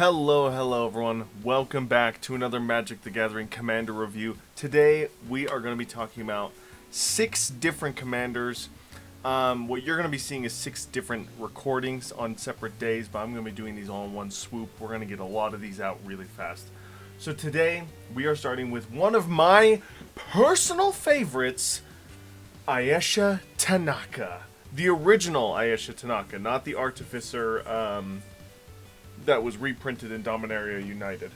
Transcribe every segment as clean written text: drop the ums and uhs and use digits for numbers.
Hello everyone. Welcome back to another Magic the Gathering Commander review. Today we are going to be talking about 6 different commanders. What you're going to be seeing is 6 different recordings on separate days, but I'm going to be doing these all in one swoop. We're going to get a lot of these out really fast. So today we are starting with one of my personal favorites, Ayesha Tanaka. The original Ayesha Tanaka, not the Artificer that was reprinted in Dominaria United.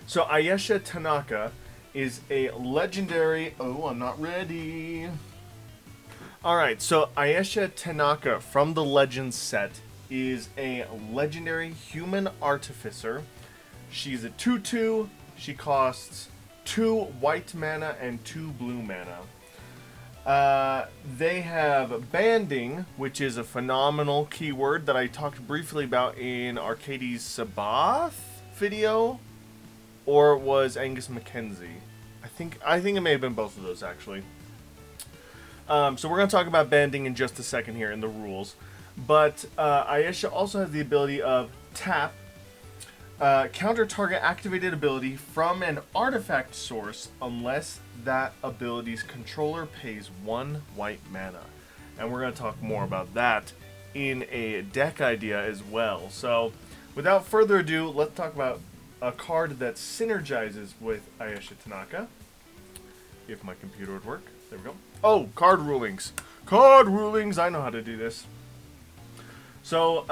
So Ayesha Tanaka is a legendary... Oh, I'm not ready. Alright, so Ayesha Tanaka from the Legends set is a legendary human artificer. She's a 2/2. She costs 2 white mana and 2 blue mana. They have banding, which is a phenomenal keyword that I talked briefly about in Arcades Sabath video, or it was Angus Mackenzie. I think it may have been both of those actually. So we're going to talk about banding in just a second here in the rules, but Ayesha also has the ability of tap. Counter target activated ability from an artifact source unless that ability's controller pays 1 white mana. And we're going to talk more about that in a deck idea as well. So without further ado, let's talk about a card that synergizes with Ayesha Tanaka. If my computer would work. There we go. Oh, card rulings. Card rulings! I know how to do this. So,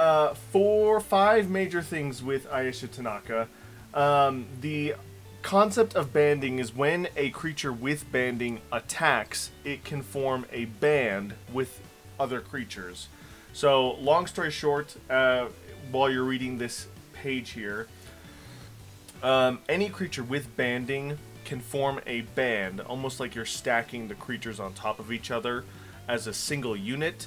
5 major things with Ayesha Tanaka. The concept of banding is when a creature with banding attacks, it can form a band with other creatures. So, long story short, while you're reading this page here, any creature with banding can form a band, almost like you're stacking the creatures on top of each other as a single unit.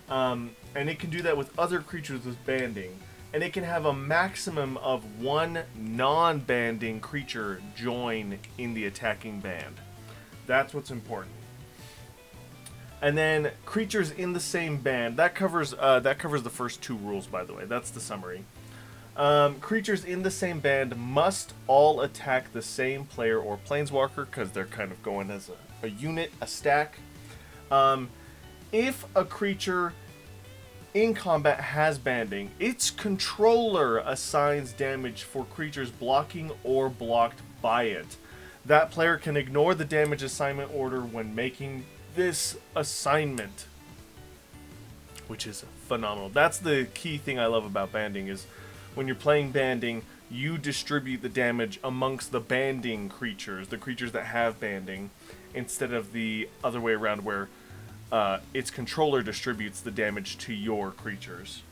And it can do that with other creatures with banding. And it can have a maximum of 1 non-banding creature join in the attacking band. That's what's important. And then creatures in the same band. That covers the first 2 rules, by the way. That's the summary. Creatures in the same band must all attack the same player or planeswalker, because they're kind of going as a unit, a stack. If a creature in combat has banding, its controller assigns damage for creatures blocking or blocked by it. That player can ignore the damage assignment order when making this assignment, which is phenomenal. That's the key thing I love about banding, is when you're playing banding, you distribute the damage amongst the banding creatures, the creatures that have banding, instead of the other way around where its controller distributes the damage to your creatures.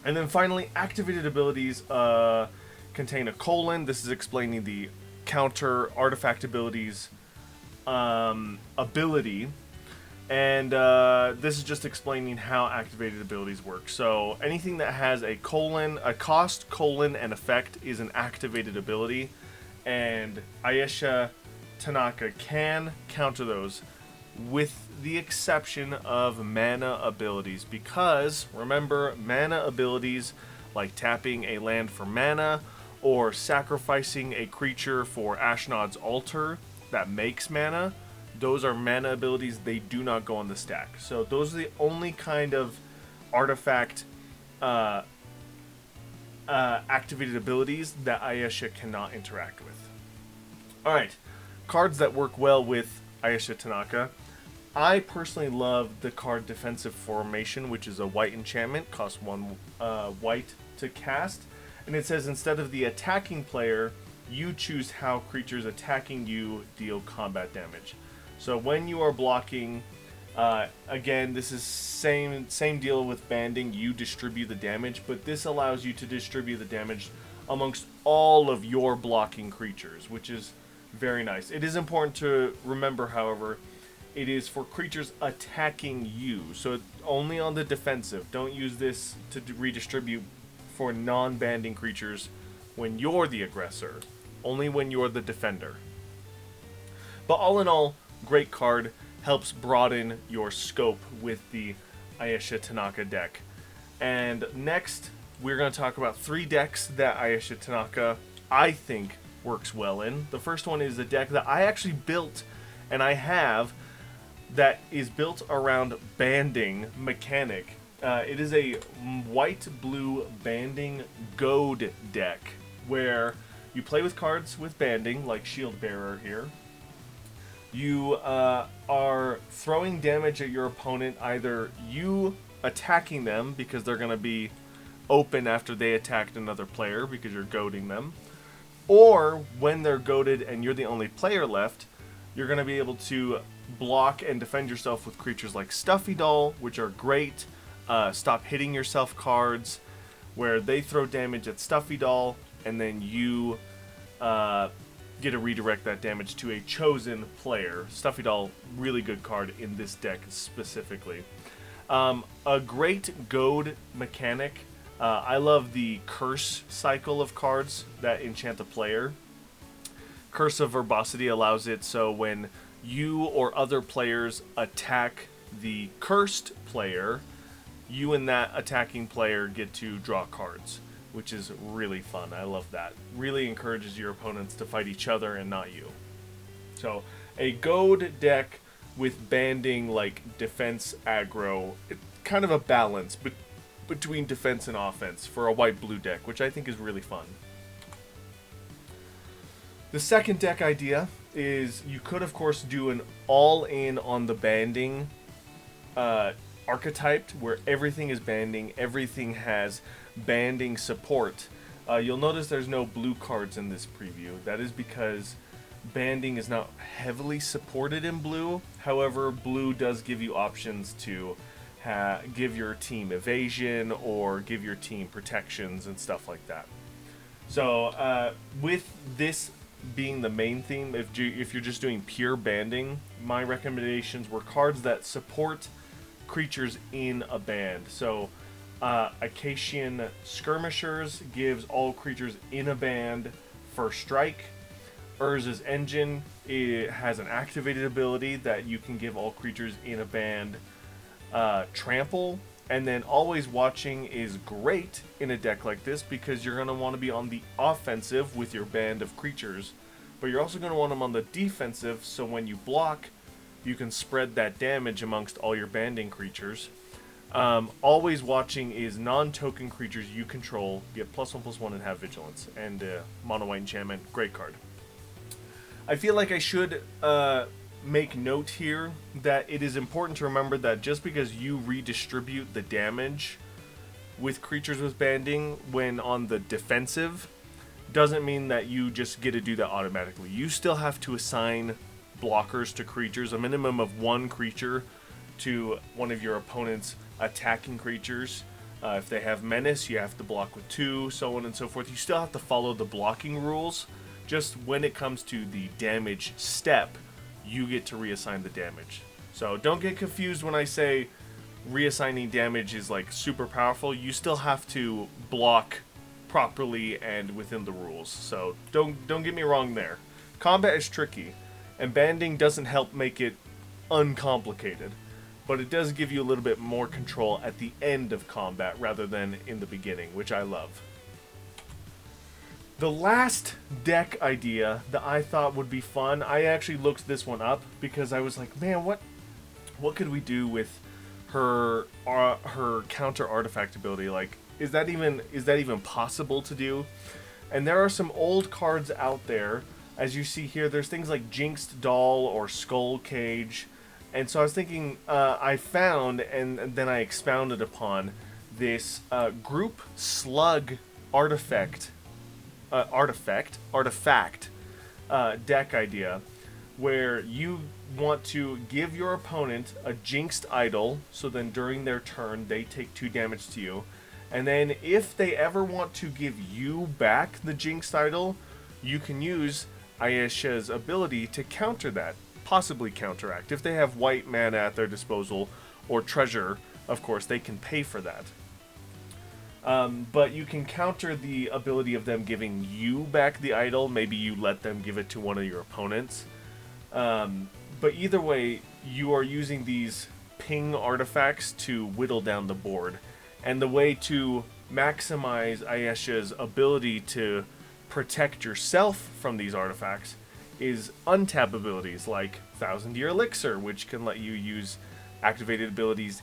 And then finally, activated abilities contain a colon. This is explaining the counter artifact abilities ability. And this is just explaining how activated abilities work. So anything that has a colon, a cost, colon, and effect is an activated ability. And Ayesha Tanaka can counter those, with the exception of mana abilities, because remember, mana abilities like tapping a land for mana or sacrificing a creature for Ashnod's altar that makes mana, those are mana abilities. They do not go on the stack. So those are the only kind of artifact activated abilities that Ayesha cannot interact with. Alright, cards that work well with Ayesha Tanaka. I personally love the card Defensive Formation, which is a white enchantment, costs 1 white to cast, and it says instead of the attacking player, you choose how creatures attacking you deal combat damage. So when you are blocking, again, this is same deal with banding, you distribute the damage, but this allows you to distribute the damage amongst all of your blocking creatures, which is very nice. It is important to remember, however, it is for creatures attacking you, so only on the defensive. Don't use this to redistribute for non-banding creatures when you're the aggressor, only when you're the defender. But all in all, great card, helps broaden your scope with the Ayesha Tanaka deck. And next we're going to talk about 3 decks that Ayesha Tanaka, I think, works well in. The first one is a deck that I actually built, and I have, that is built around banding mechanic. It is a white-blue banding Goad deck, where you play with cards with banding, like Shield Bearer here. You are throwing damage at your opponent, either you attacking them because they're going to be open after they attacked another player because you're goading them, or when they're goaded and you're the only player left, you're going to be able to block and defend yourself with creatures like Stuffy Doll, which are great. Stop hitting yourself cards, where they throw damage at Stuffy Doll, and then you get to redirect that damage to a chosen player. Stuffy Doll, really good card in this deck specifically. A great goad mechanic. I love the curse cycle of cards that enchant a player. Curse of Verbosity allows it so when you or other players attack the cursed player, you and that attacking player get to draw cards, which is really fun. I love that. Really encourages your opponents to fight each other and not you. So, a goad deck with banding like defense aggro, kind of a balance between defense and offense for a white-blue deck, which I think is really fun. The second deck idea is you could, of course, do an all-in on the banding archetyped, where everything is banding, everything has banding support. You'll notice there's no blue cards in this preview. That is because banding is not heavily supported in blue. However, blue does give you options to give your team evasion or give your team protections and stuff like that. So with this being the main theme, if you're just doing pure banding, my recommendations were cards that support creatures in a band. So Acacian Skirmishers gives all creatures in a band first strike. Urza's Engine, it has an activated ability that you can give all creatures in a band trample. And then Always Watching is great in a deck like this because you're going to want to be on the offensive with your band of creatures, but you're also going to want them on the defensive, so when you block, you can spread that damage amongst all your banding creatures. Always Watching is non-token creatures you control, get +1/+1 and have vigilance, and mono white enchantment, great card. I feel like I should make note here that it is important to remember that just because you redistribute the damage with creatures with banding when on the defensive doesn't mean that you just get to do that automatically. You still have to assign blockers to creatures, a minimum of 1 creature to one of your opponent's attacking creatures. If they have menace, you have to block with 2, so on and so forth. You still have to follow the blocking rules. Just when it comes to the damage step, you get to reassign the damage. So don't get confused when I say reassigning damage is like super powerful. You still have to block properly and within the rules. So don't get me wrong there. Combat is tricky, and banding doesn't help make it uncomplicated, but it does give you a little bit more control at the end of combat rather than in the beginning, which I love. The last deck idea that I thought would be fun, I actually looked this one up because I was like, man, what could we do with her counter artifact ability? Like, is that even possible to do? And there are some old cards out there. As you see here, there's things like Jinxed Doll or Skull Cage. And so I was thinking, I found and then I expounded upon this group Slug artifact deck idea, where you want to give your opponent a Jinxed Idol, so then during their turn they take 2 damage to you, and then if they ever want to give you back the Jinxed Idol, you can use Ayesha's ability to counter that, possibly counteract. If they have white mana at their disposal or treasure, of course they can pay for that. But you can counter the ability of them giving you back the idol. Maybe you let them give it to one of your opponents. But either way, you are using these ping artifacts to whittle down the board. And the way to maximize Ayesha's ability to protect yourself from these artifacts is untap abilities like 1,000-Year Elixir, which can let you use activated abilities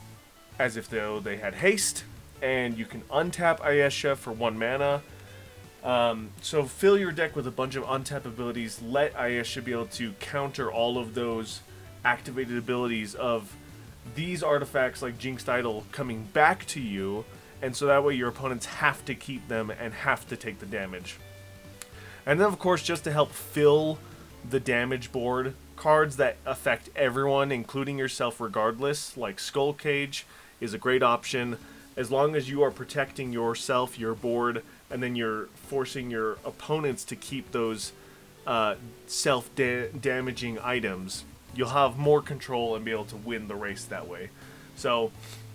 as if though they had haste, and you can untap Ayesha for 1 mana. So fill your deck with a bunch of untap abilities, let Ayesha be able to counter all of those activated abilities of these artifacts like Jinxed Idol coming back to you, and so that way your opponents have to keep them and have to take the damage. And then of course, just to help fill the damage board, cards that affect everyone, including yourself regardless, like Skull Cage is a great option, as long as you are protecting yourself, your board, and then you're forcing your opponents to keep those self-damaging items. You'll have more control and be able to win the race that way. So,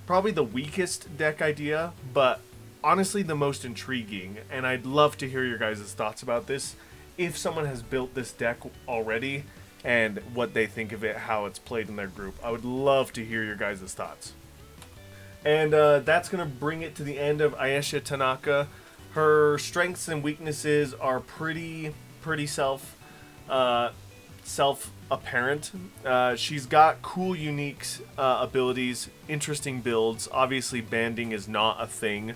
probably the weakest deck idea, but honestly the most intriguing, and I'd love to hear your guys' thoughts about this. If someone has built this deck already, and what they think of it, how it's played in their group. I would love to hear your guys' thoughts. And that's going to bring it to the end of Ayesha Tanaka. Her strengths and weaknesses are pretty self-apparent. She's got cool, unique abilities, interesting builds. Obviously, banding is not a thing.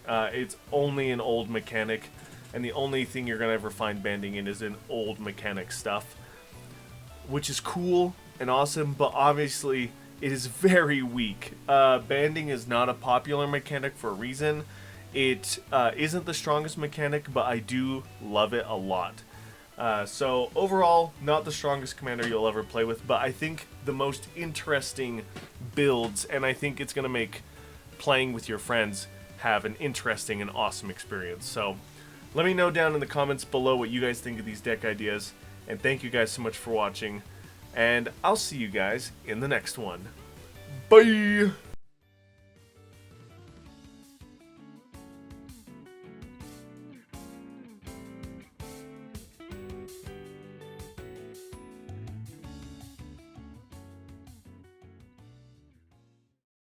It's only an old mechanic, and the only thing you're going to ever find banding in is in old mechanic stuff, which is cool and awesome, but obviously it is very weak. Banding is not a popular mechanic for a reason. It isn't the strongest mechanic, but I do love it a lot. So overall, not the strongest commander you'll ever play with, but I think the most interesting builds, and I think it's going to make playing with your friends have an interesting and awesome experience. So let me know down in the comments below what you guys think of these deck ideas, and thank you guys so much for watching, and I'll see you guys in the next one. Bye!